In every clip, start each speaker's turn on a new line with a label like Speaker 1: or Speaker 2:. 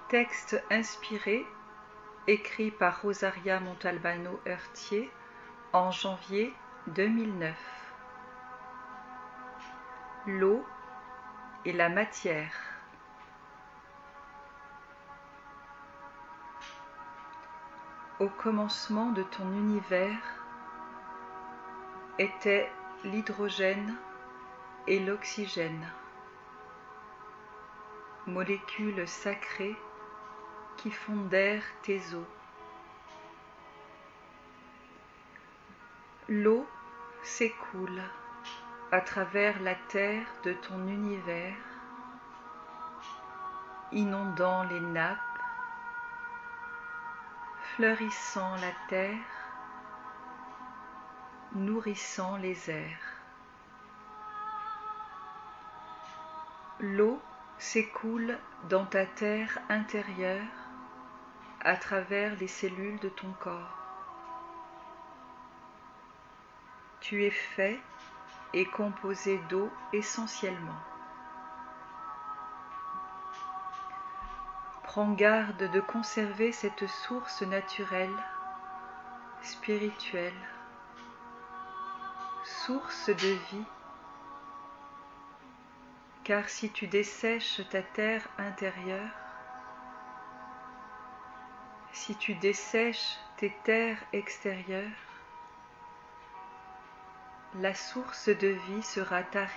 Speaker 1: Texte inspiré, écrit par Rosaria Montalbano Heurtier en janvier 2009. L'eau et la matière. Au commencement de ton univers étaient l'hydrogène et l'oxygène, molécules sacrées qui fondèrent tes eaux. L'eau s'écoule à travers la terre de ton univers, inondant les nappes, fleurissant la terre, nourrissant les airs. L'eau s'écoule dans ta terre intérieure à travers les cellules de ton corps. Tu es fait et composé d'eau essentiellement. Prends garde de conserver cette source naturelle, spirituelle, source de vie, car si tu dessèches ta terre intérieure, si tu dessèches tes terres extérieures, la source de vie sera tarie.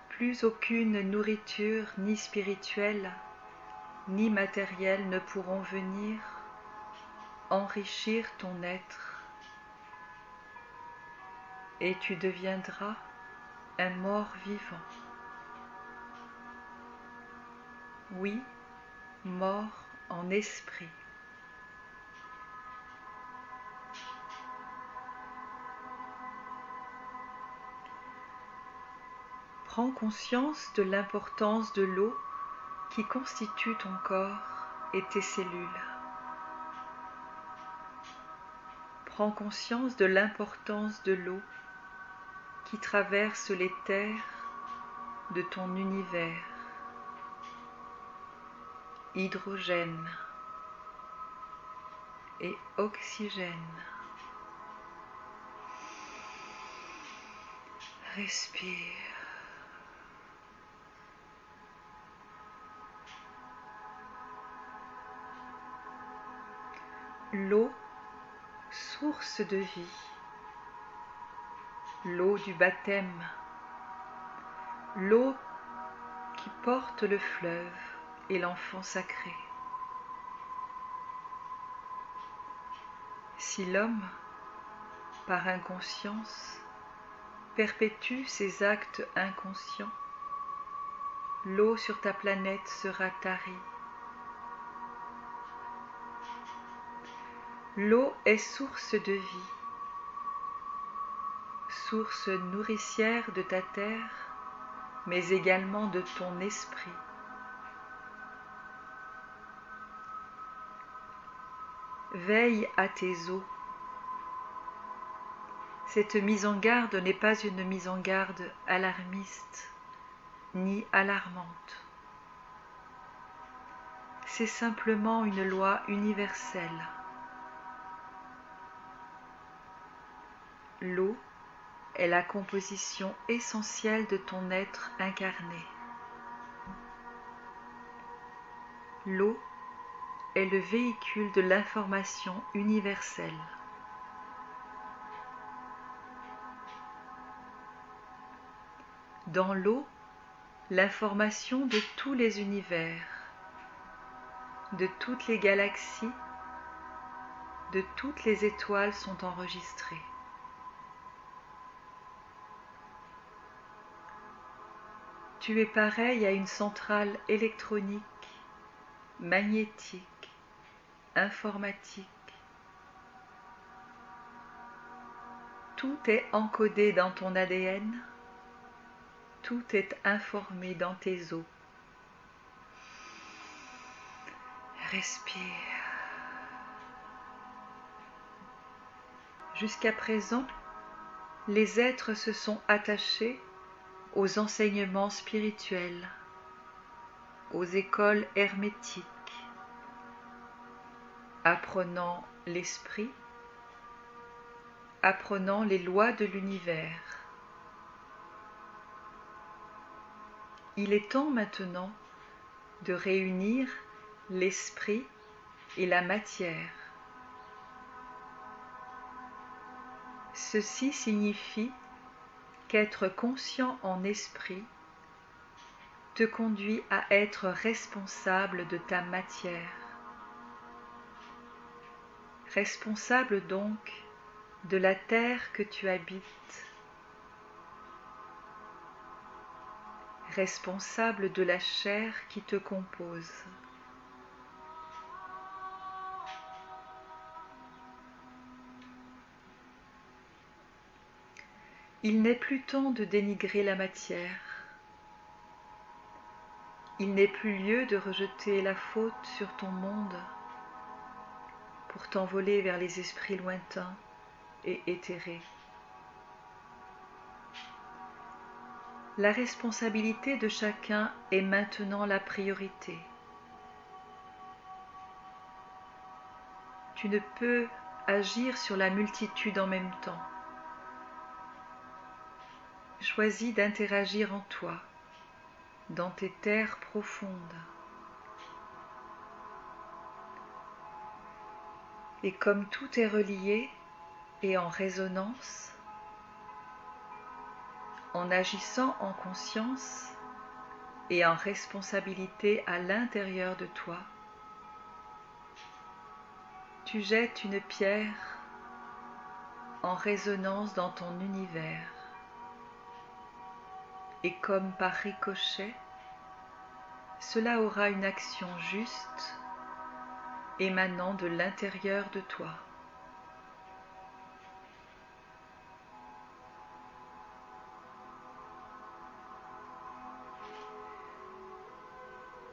Speaker 1: Plus aucune nourriture, ni spirituelle, ni matérielle ne pourront venir enrichir ton être, et tu deviendras un mort vivant. Oui, mort en esprit. Prends conscience de l'importance de l'eau qui constitue ton corps et tes cellules. Prends conscience de l'importance de l'eau qui traverse les terres de ton univers. Hydrogène et oxygène. Respire. L'eau, source de vie. L'eau du baptême. L'eau qui porte le fleuve et l'enfant sacré. Si l'homme, par inconscience, perpétue ses actes inconscients, l'eau sur ta planète sera tarie. L'eau est source de vie, source nourricière de ta terre, mais également de ton esprit. Veille à tes eaux. Cette mise en garde n'est pas une mise en garde alarmiste, ni alarmante. C'est simplement une loi universelle. L'eau est la composition essentielle de ton être incarné. L'eau est le véhicule de l'information universelle. Dans l'eau, l'information de tous les univers, de toutes les galaxies, de toutes les étoiles sont enregistrées. Tu es pareil à une centrale électronique, magnétique, informatique. Tout est encodé dans ton ADN, tout est informé dans tes os. Respire. Jusqu'à présent, les êtres se sont attachés aux enseignements spirituels, aux écoles hermétiques, apprenant l'esprit, apprenant les lois de l'univers. Il est temps maintenant de réunir l'esprit et la matière. Ceci signifie qu'être conscient en esprit te conduit à être responsable de ta matière. Responsable donc de la terre que tu habites. Responsable de la chair qui te compose. Il n'est plus temps de dénigrer la matière. Il n'est plus lieu de rejeter la faute sur ton monde pour t'envoler vers les esprits lointains et éthérés. La responsabilité de chacun est maintenant la priorité. Tu ne peux agir sur la multitude en même temps. Choisis d'interagir en toi, dans tes terres profondes. Et comme tout est relié et en résonance, en agissant en conscience et en responsabilité à l'intérieur de toi, tu jettes une pierre en résonance dans ton univers. Et comme par ricochet, cela aura une action juste émanant de l'intérieur de toi.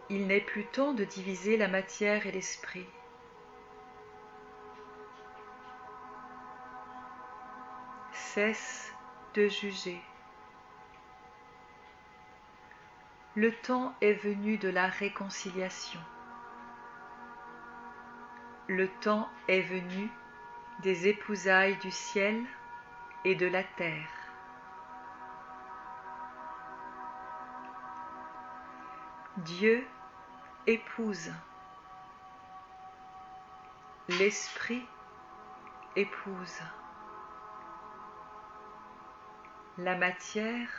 Speaker 1: Il n'est plus temps de diviser la matière et l'esprit. Cesse de juger. Le temps est venu de la réconciliation. Le temps est venu des épousailles du ciel et de la terre. Dieu épouse. L'esprit épouse. La matière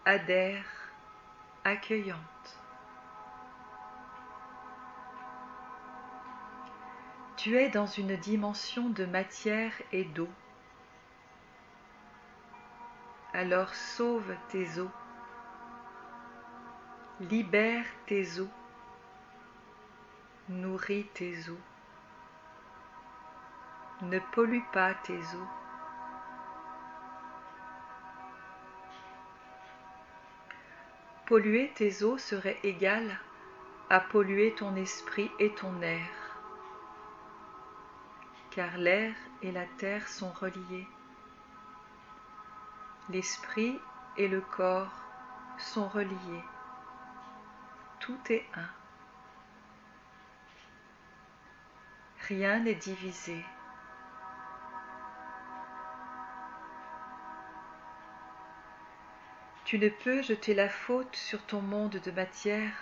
Speaker 1: adhère accueillante. Tu es dans une dimension de matière et d'eau. Alors sauve tes eaux. Libère tes eaux. Nourris tes eaux. Ne pollue pas tes eaux. Polluer tes eaux serait égal à polluer ton esprit et ton air, car l'air et la terre sont reliés. L'esprit et le corps sont reliés. Tout est un. Rien n'est divisé. Tu ne peux jeter la faute sur ton monde de matière,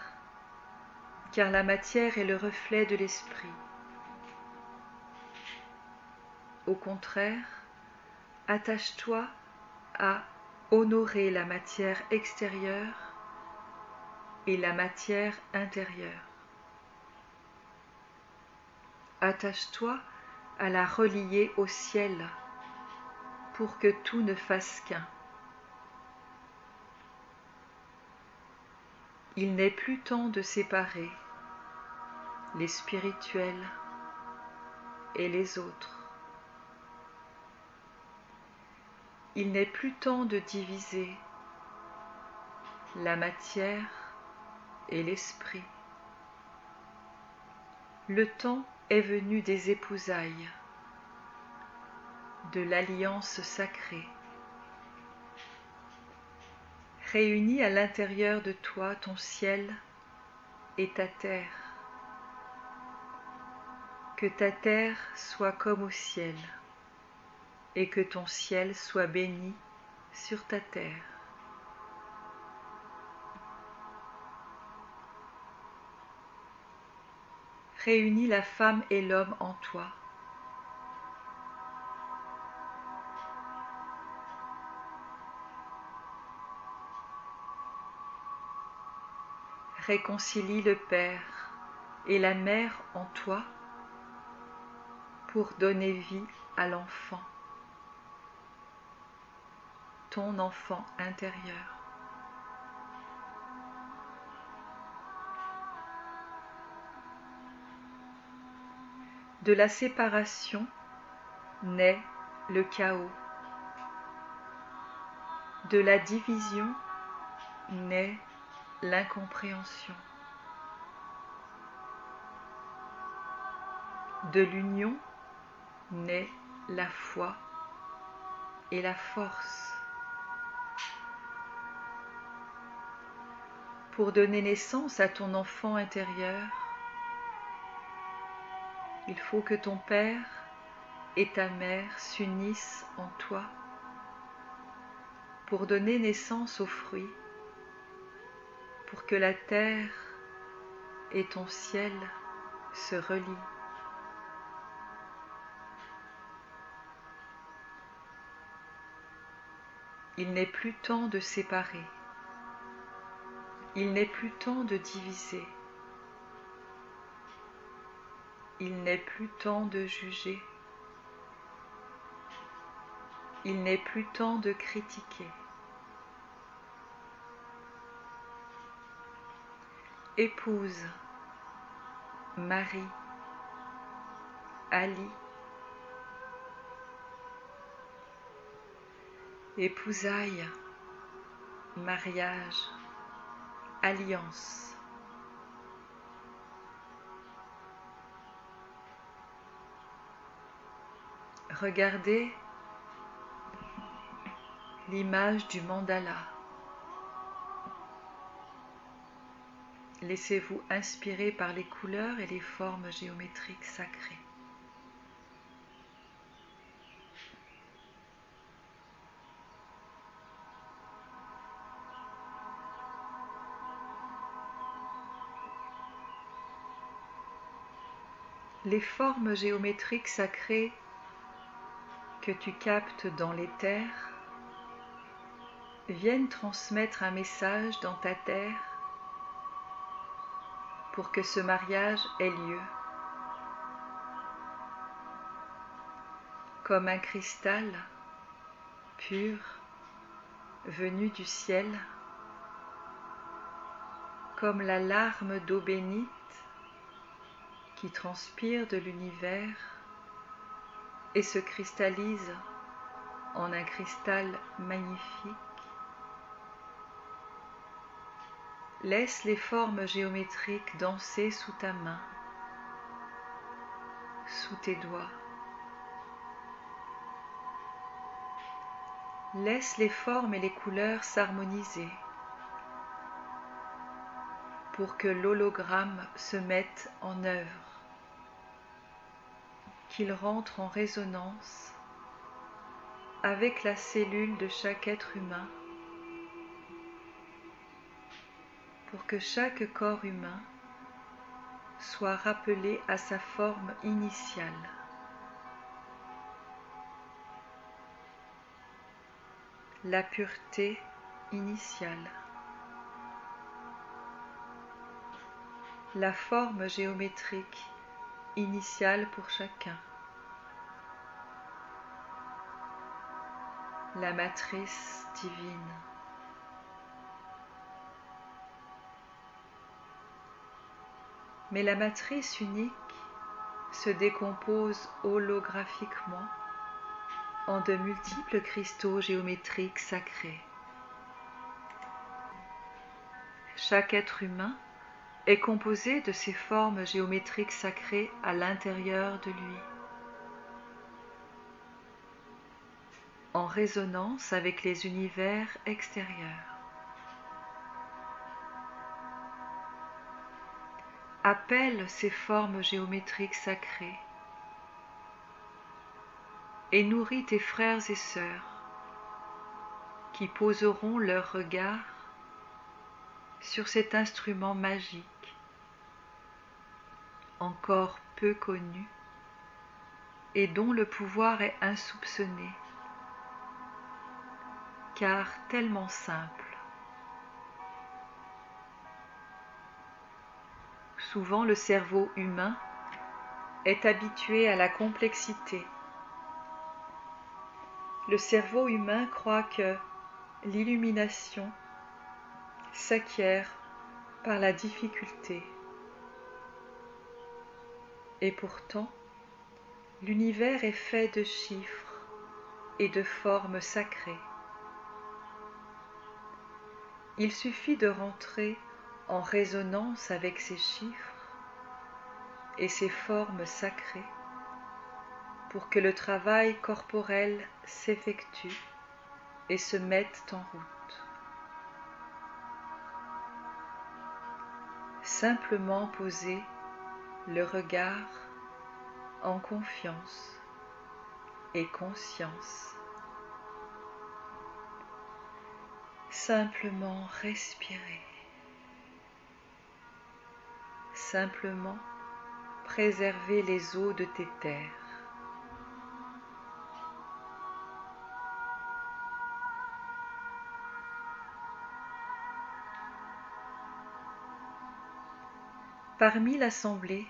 Speaker 1: car la matière est le reflet de l'esprit. Au contraire, attache-toi à honorer la matière extérieure et la matière intérieure. Attache-toi à la relier au ciel pour que tout ne fasse qu'un. Il n'est plus temps de séparer les spirituels et les autres. Il n'est plus temps de diviser la matière et l'esprit. Le temps est venu des épousailles, de l'alliance sacrée. Réunis à l'intérieur de toi ton ciel et ta terre. Que ta terre soit comme au ciel, et que ton ciel soit béni sur ta terre. Réunis la femme et l'homme en toi. Réconcilie le Père et la Mère en toi pour donner vie à l'enfant, ton enfant intérieur. De la séparation naît le chaos. De la division naît l'incompréhension. De l'union naît la foi et la force. Pour donner naissance à ton enfant intérieur, il faut que ton père et ta mère s'unissent en toi pour donner naissance aux fruits, pour que la terre et ton ciel se relient. Il n'est plus temps de séparer, il n'est plus temps de diviser, il n'est plus temps de juger, il n'est plus temps de critiquer. Épouse, mari, Ali, épousailles, mariage, alliance. Regardez l'image du mandala. Laissez-vous inspirer par les couleurs et les formes géométriques sacrées. Les formes géométriques sacrées que tu captes dans l'éther viennent transmettre un message dans ta terre pour que ce mariage ait lieu. Comme un cristal pur venu du ciel, comme la larme d'eau bénite qui transpire de l'univers et se cristallise en un cristal magnifique. Laisse les formes géométriques danser sous ta main, sous tes doigts. Laisse les formes et les couleurs s'harmoniser pour que l'hologramme se mette en œuvre, qu'il rentre en résonance avec la cellule de chaque être humain, pour que chaque corps humain soit rappelé à sa forme initiale. La pureté initiale. La forme géométrique initiale pour chacun. La matrice divine. Mais la matrice unique se décompose holographiquement en de multiples cristaux géométriques sacrés. Chaque être humain est composé de ces formes géométriques sacrées à l'intérieur de lui, en résonance avec les univers extérieurs. appelle ces formes géométriques sacrées et nourris tes frères et sœurs qui poseront leur regard sur cet instrument magique encore peu connu et dont le pouvoir est insoupçonné, car tellement simple. Souvent le cerveau humain est habitué à la complexité. Le cerveau humain croit que l'illumination s'acquiert par la difficulté. Et pourtant, l'univers est fait de chiffres et de formes sacrées. Il suffit de rentrer en résonance avec ces chiffres et ces formes sacrées pour que le travail corporel s'effectue et se mette en route. Simplement poser le regard en confiance et conscience. Simplement respirer. Simplement préserver les eaux de tes terres. Parmi l'assemblée,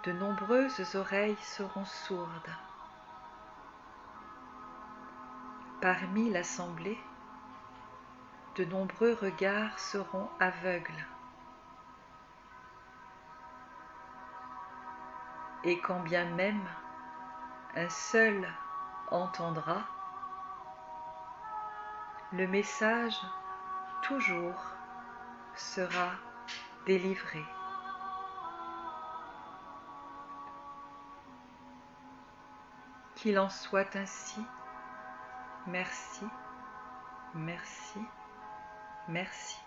Speaker 1: de nombreuses oreilles seront sourdes. Parmi l'assemblée, de nombreux regards seront aveugles. Et quand bien même un seul entendra, le message toujours sera délivré. Qu'il en soit ainsi. Merci, merci, merci.